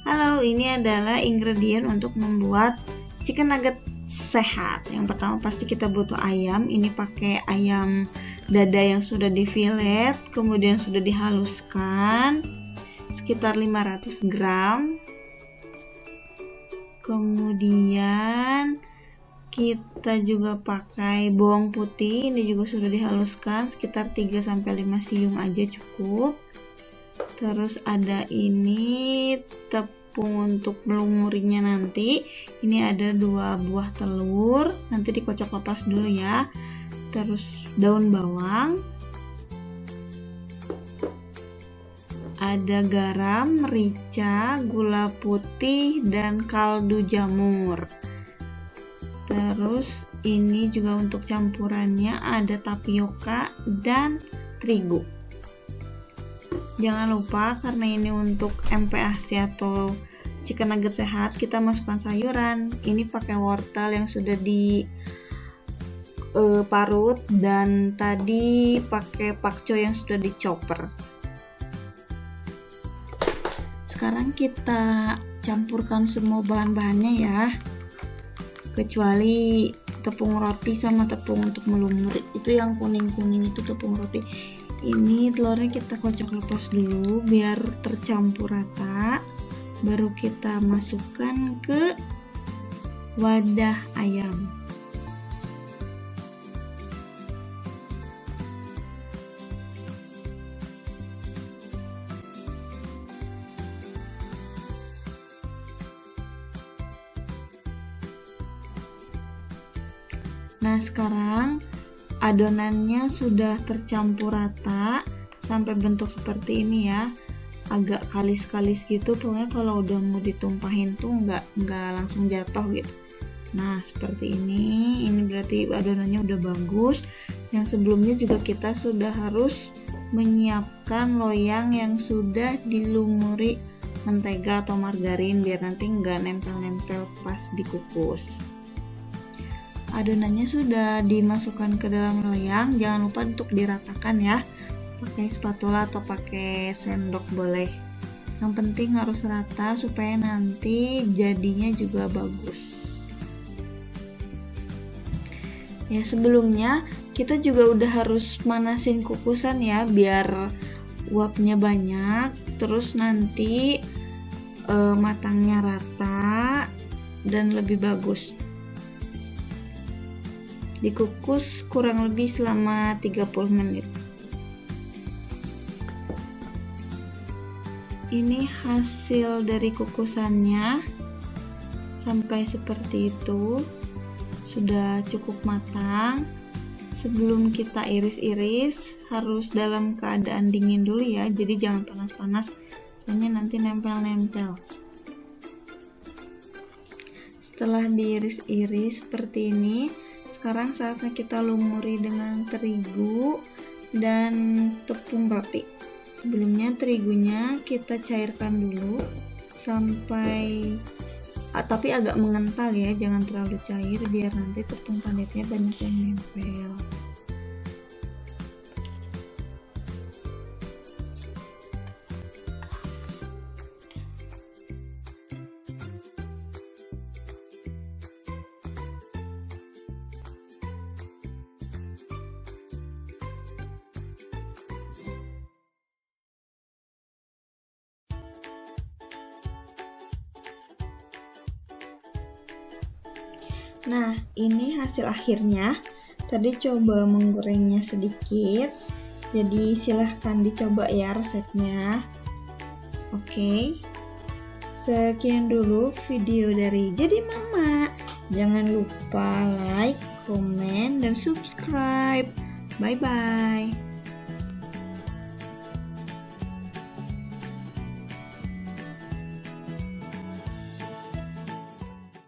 Halo, ini adalah ingredient untuk membuat chicken nugget sehat. Yang pertama pasti kita butuh ayam. Ini pakai ayam dada yang sudah di fillet, kemudian sudah dihaluskan sekitar 500 gram. Kemudian kita juga pakai bawang putih, ini juga sudah dihaluskan sekitar 3-5 siung aja cukup. Terus ada ini tepung untuk melumurinya nanti. Ini ada 2 buah telur, nanti dikocok lepas dulu ya. Terus daun bawang, ada garam, merica, gula putih, dan kaldu jamur. Terus ini juga untuk campurannya ada tapioka dan terigu. Jangan lupa karena ini untuk MPASI atau chicken nugget sehat, kita masukkan sayuran. Ini pakai wortel yang sudah diparut dan tadi pakai pakcoy yang sudah dichopper. Sekarang kita campurkan semua bahan-bahannya ya, kecuali tepung roti sama tepung untuk melumuri, itu yang kuning-kuning itu tepung roti. Ini telurnya kita kocok lepas dulu biar tercampur rata, baru kita masukkan ke wadah ayam. Nah, sekarang adonannya sudah tercampur rata sampai bentuk seperti ini ya, agak kalis-kalis gitu. Pokoknya kalau udah mau ditumpahin tuh nggak langsung jatuh gitu. Nah, seperti ini berarti adonannya udah bagus. Yang sebelumnya juga kita sudah harus menyiapkan loyang yang sudah dilumuri mentega atau margarin biar nanti nggak nempel-nempel pas dikukus. Adonannya sudah dimasukkan ke dalam loyang, jangan lupa untuk diratakan ya, pakai spatula atau pakai sendok boleh. Yang penting harus rata supaya nanti jadinya juga bagus. Ya, sebelumnya kita juga udah harus manasin kukusan ya biar uapnya banyak, terus nanti matangnya rata dan lebih bagus. Dikukus kurang lebih selama 30 menit. Ini hasil dari kukusannya sampai seperti itu, sudah cukup matang. Sebelum kita iris-iris harus dalam keadaan dingin dulu ya, jadi jangan panas-panas soalnya nanti nempel-nempel. Setelah diiris-iris seperti ini, sekarang saatnya kita lumuri dengan terigu dan tepung roti. Sebelumnya terigunya kita cairkan dulu sampai tapi agak mengental ya, jangan terlalu cair biar nanti tepung panetnya banyak yang nempel. Nah, ini hasil akhirnya. Tadi coba menggorengnya sedikit, jadi silahkan dicoba ya resepnya. Oke, sekian dulu video dari Jadi Mama. Jangan lupa like, komen, dan subscribe. Bye-bye.